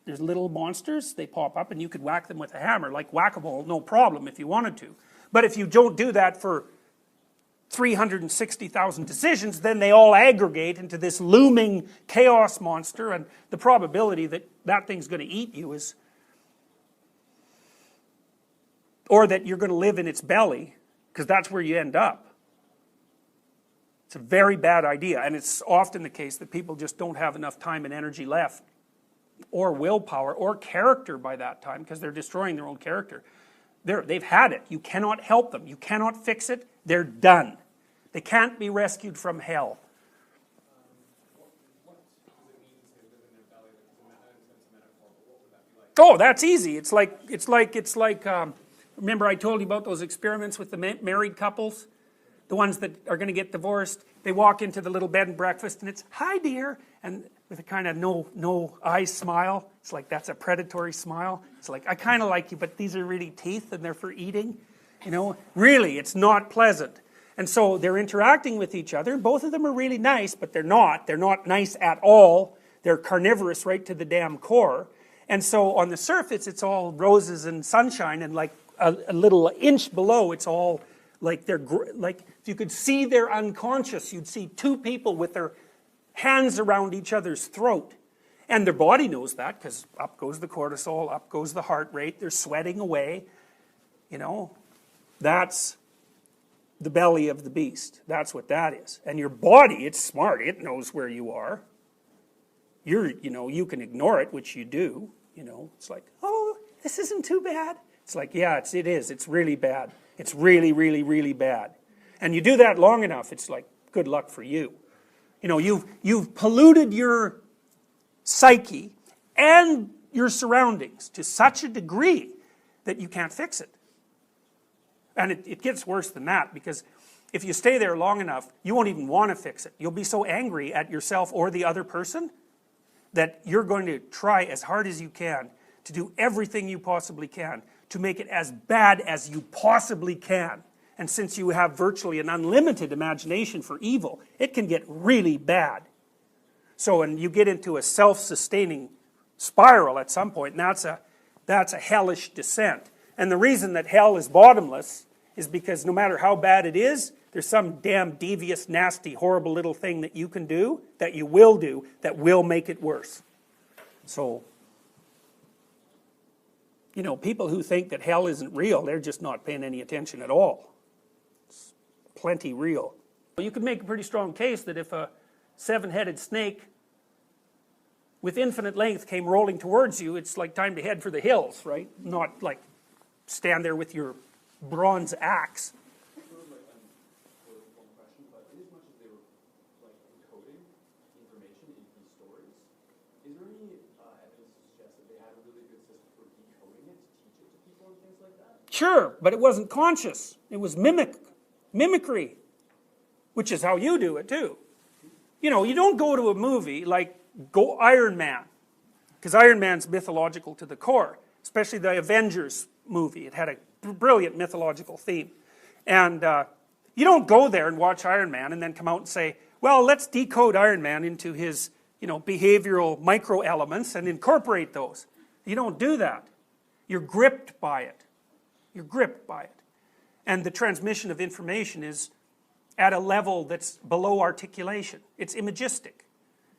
there's little monsters, they pop up, and you could whack them with a hammer, like whack-a-mole, no problem if you wanted to. But if you don't do that for 360,000 decisions, then they all aggregate into this looming chaos monster, and the probability that that thing's going to eat you is, or that you're going to live in its belly, because that's where you end up. It's a very bad idea, and it's often the case that people just don't have enough time and energy left, or willpower, or character by that time, because they're destroying their own character. They've had it. You cannot help them. You cannot fix it. They're done. They can't be rescued from hell. What does it mean to live in their belly? It's a metaphor, but what would that be like? Oh, that's easy. It's like. Remember I told you about those experiments with the married couples? The ones that are going to get divorced. They walk into the little bed and breakfast and it's, "Hi dear," and with a kind of no eyes smile. It's like, that's a predatory smile. It's like, "I kind of like you, but these are really teeth and they're for eating." You know, really, it's not pleasant. And so they're interacting with each other. Both of them are really nice, but they're not. They're not nice at all. They're carnivorous right to the damn core. And so on the surface, it's all roses and sunshine, and like a little inch below, it's all like like if you could see they're unconscious, you'd see two people with their hands around each other's throat. And their body knows that, because up goes the cortisol, up goes the heart rate, they're sweating away. You know, that's the belly of the beast. That's what that is. And your body, it's smart, it knows where you are. You can ignore it, which you do. It's like, "Oh, this isn't too bad." It's like, yeah, it is. It's really bad. It's really, really, really bad. And you do that long enough, it's like, good luck for you. You've polluted your psyche and your surroundings to such a degree that you can't fix it. And it gets worse than that, because if you stay there long enough, you won't even want to fix it. You'll be so angry at yourself or the other person that you're going to try as hard as you can to do everything you possibly can to make it as bad as you possibly can. And since you have virtually an unlimited imagination for evil, it can get really bad. So, and you get into a self-sustaining spiral at some point, and that's a hellish descent. And the reason that hell is bottomless is because no matter how bad it is, there's some damn devious, nasty, horrible little thing that you can do, that you will do, that will make it worse. So, people who think that hell isn't real, they're just not paying any attention at all. It's plenty real. You could make a pretty strong case that if a seven-headed snake with infinite length came rolling towards you, it's like time to head for the hills, right? Not like stand there with your bronze axe. Sure, but it wasn't conscious. It was mimicry, which is how you do it too. You don't go to a movie like Iron Man, because Iron Man's mythological to the core, especially the Avengers movie. It had a brilliant mythological theme. And you don't go there and watch Iron Man and then come out and say, well, let's decode Iron Man into his behavioral micro elements and incorporate those. You don't do that. You're gripped by it. You're gripped by it. And the transmission of information is at a level that's below articulation. It's imagistic.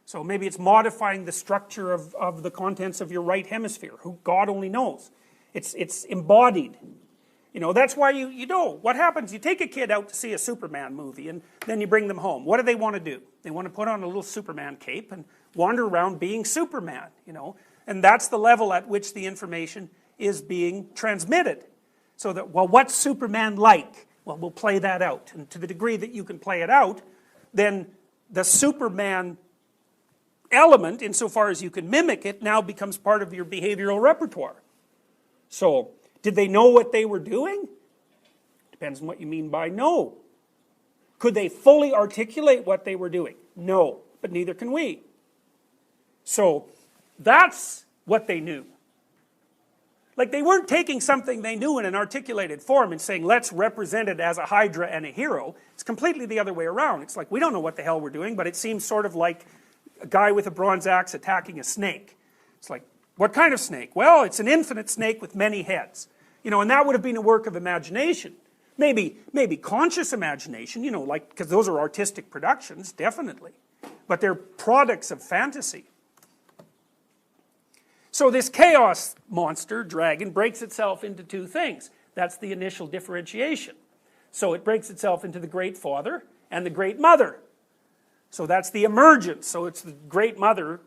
So maybe it's modifying the structure of the contents of your right hemisphere, who God only knows. It's embodied. That's why you know what happens. You take a kid out to see a Superman movie, and then you bring them home. What do they want to do? They want to put on a little Superman cape and wander around being Superman, And that's the level at which the information is being transmitted. So that, well, what's Superman like? Well, we'll play that out. And to the degree that you can play it out, then the Superman element, insofar as you can mimic it, now becomes part of your behavioral repertoire. So, did they know what they were doing? Depends on what you mean by know. Could they fully articulate what they were doing? No, but neither can we. So, that's what they knew. Like, they weren't taking something they knew in an articulated form and saying, let's represent it as a Hydra and a hero. It's completely the other way around. It's like, we don't know what the hell we're doing, but it seems sort of like a guy with a bronze axe attacking a snake. It's like, What kind of snake? Well, it's an infinite snake with many heads. You know, and that would have been a work of imagination. Maybe conscious imagination, you know, like, because those are artistic productions, definitely. But they're products of fantasy. So this chaos monster, dragon, breaks itself into two things. That's the initial differentiation. So it breaks itself into the Great Father and the Great Mother. So that's the emergence. So it's the Great Mother,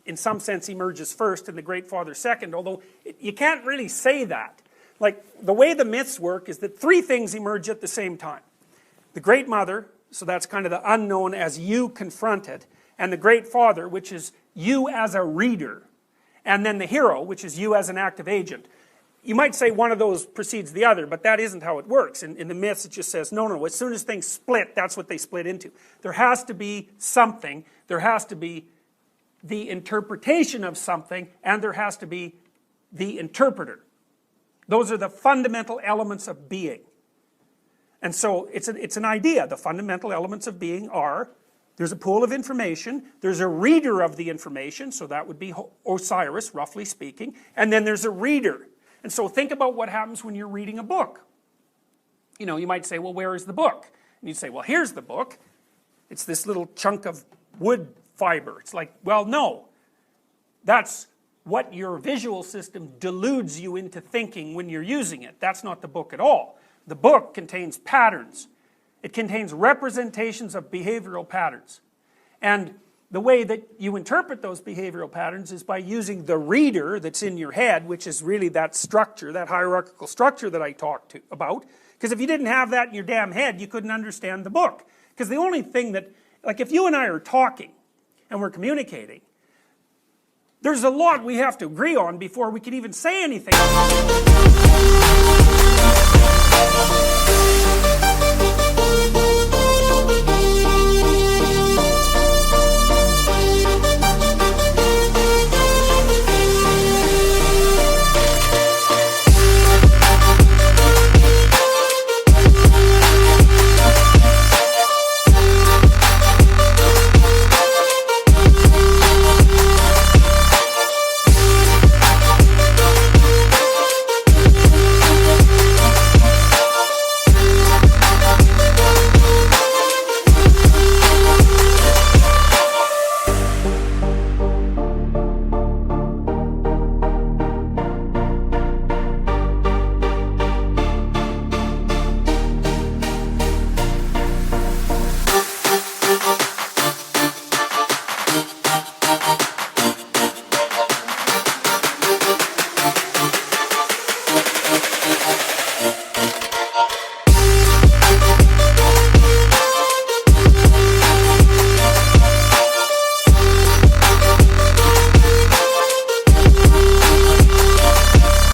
in some sense, emerges first and the Great Father second, although you can't really say that. Like, the way the myths work is that three things emerge at the same time. The Great Mother, so that's kind of the unknown as you confront it, and the Great Father, which is you as a reader, and then the hero, which is you as an active agent. You might say one of those precedes the other, but that isn't how it works. In the myths, it just says, no, as soon as things split, that's what they split into. There has to be something, there has to be the interpretation of something, and there has to be the interpreter. Those are the fundamental elements of being. And so it's an idea. The fundamental elements of being are, there's a pool of information, there's a reader of the information, so that would be Osiris, roughly speaking, and then there's a reader. And so think about what happens when you're reading a book. You know, you might say, well, where is the book? And you'd say, well, here's the book. It's this little chunk of wood fiber. It's like, well, no. That's what your visual system deludes you into thinking when you're using it. That's not the book at all. The book contains patterns. It contains representations of behavioral patterns. And the way that you interpret those behavioral patterns is by using the reader that's in your head, which is really that structure, that hierarchical structure that I talked about. Because if you didn't have that in your damn head, you couldn't understand the book. Because the only thing that, like if you and I are talking and we're communicating, there's a lot we have to agree on before we can even say anything.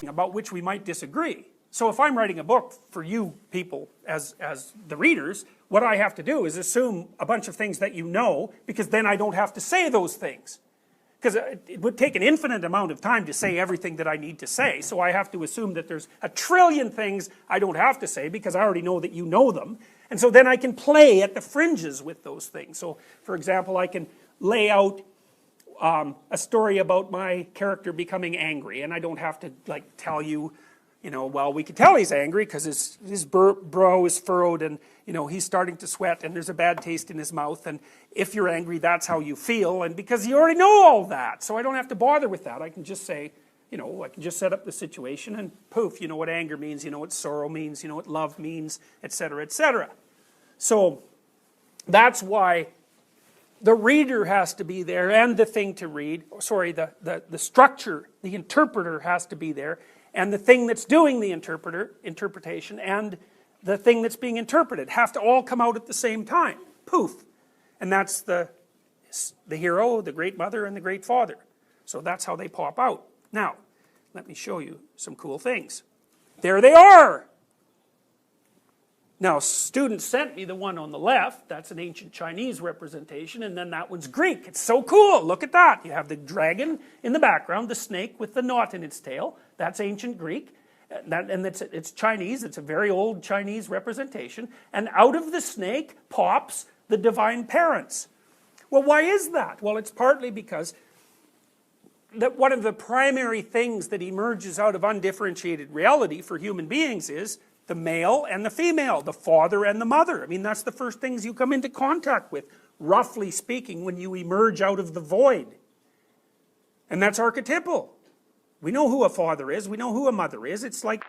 About which we might disagree. So if I'm writing a book for you people as the readers, what I have to do is assume a bunch of things that you know, because then I don't have to say those things. Because it would take an infinite amount of time to say everything that I need to say, so I have to assume that there's a trillion things I don't have to say because I already know that you know them. And so then I can play at the fringes with those things. So for example, I can lay out a story about my character becoming angry, and I don't have to like tell you, you know, well, we can tell he's angry because his brow is furrowed, and you know he's starting to sweat, and there's a bad taste in his mouth, and if you're angry, that's how you feel, and because you already know all that, so I don't have to bother with that. I can just say, you know, I can just set up the situation, and poof, you know what anger means, you know what sorrow means, you know what love means, etc., etc. So that's why the reader has to be there, and the thing to read, sorry, the structure, the interpreter has to be there, and the thing that's doing the interpretation, and the thing that's being interpreted have to all come out at the same time. Poof. And that's the hero, the Great Mother, and the Great Father. So that's how they pop out. Now, let me show you some cool things. There they are! Now, students sent me the one on the left. That's an ancient Chinese representation, and then that one's Greek. It's so cool. Look at that. You have the dragon in the background, the snake with the knot in its tail. That's ancient Greek. And it's Chinese. It's a very old Chinese representation. And out of the snake pops the divine parents. Well, why is that? Well, it's partly because that one of the primary things that emerges out of undifferentiated reality for human beings is the male and the female, the father and the mother. I mean, that's the first things you come into contact with, roughly speaking, when you emerge out of the void. And that's archetypal. We know who a father is, we know who a mother is. It's like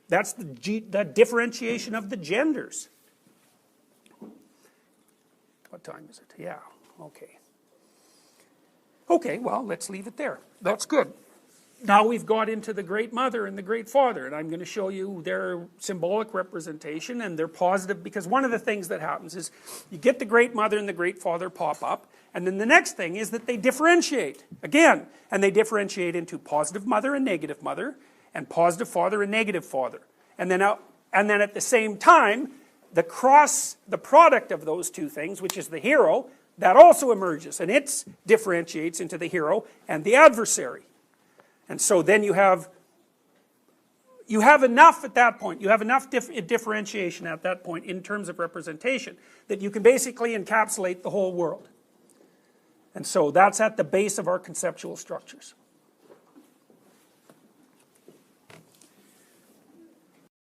that's the differentiation of the genders. What time is it? Yeah, okay. Okay, well, let's leave it there. That's good. Now we've got into the Great Mother and the Great Father, and I'm going to show you their symbolic representation and their positive, because one of the things that happens is you get the Great Mother and the Great Father pop up, and then the next thing is that they differentiate, again, and they differentiate into positive mother and negative mother, and positive father and negative father. And then at the same time, the product of those two things, which is the hero, that also emerges, and it differentiates into the hero and the adversary. And so then you have enough at that point, you have enough differentiation at that point in terms of representation that you can basically encapsulate the whole world. And so that's at the base of our conceptual structures.